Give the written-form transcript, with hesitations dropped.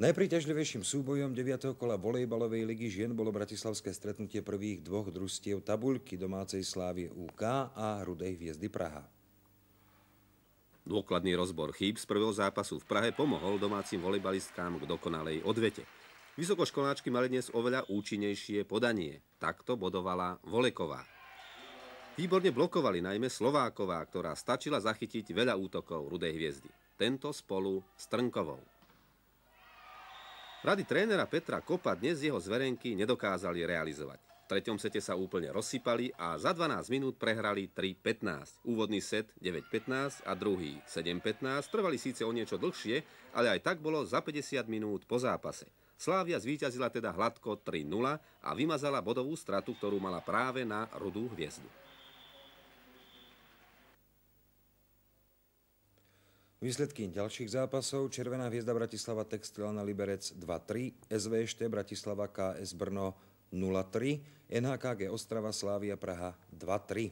Najpríťažlivejším súbojom 9. kola volejbalovej ligy žien bolo bratislavské stretnutie prvých dvoch družstiev tabuľky domácej Slávie UK a Rudej Hviezdy Praha. Dôkladný rozbor chýb z prvého zápasu v Prahe pomohol domácim volejbalistkám k dokonalej odvete. Vysokoškoláčky mali dnes oveľa účinnejšie podanie. Takto bodovala Voleková. Výborne blokovali najmä Slováková, ktorá stačila zachytiť veľa útokov Rudej Hviezdy. Tento spolu s Trnkovou. Rady trénera Petra Kopa dnes jeho zverenky nedokázali realizovať. V treťom sete sa úplne rozsypali a za 12 minút prehrali 3-15. Úvodný set 9-15 a druhý 7-15 trvali síce o niečo dlhšie, ale aj tak bolo za 50 minút po zápase. Slávia zvíťazila teda hladko 3-0 a vymazala bodovú stratu, ktorú mala práve na Rudú Hviezdu. Výsledky ďalších zápasov: Červená Hviezda Bratislava Textilna Liberec 2-3, SVŠT Bratislava KS Brno 0-3, NHKG Ostrava Slávia Praha 2-3.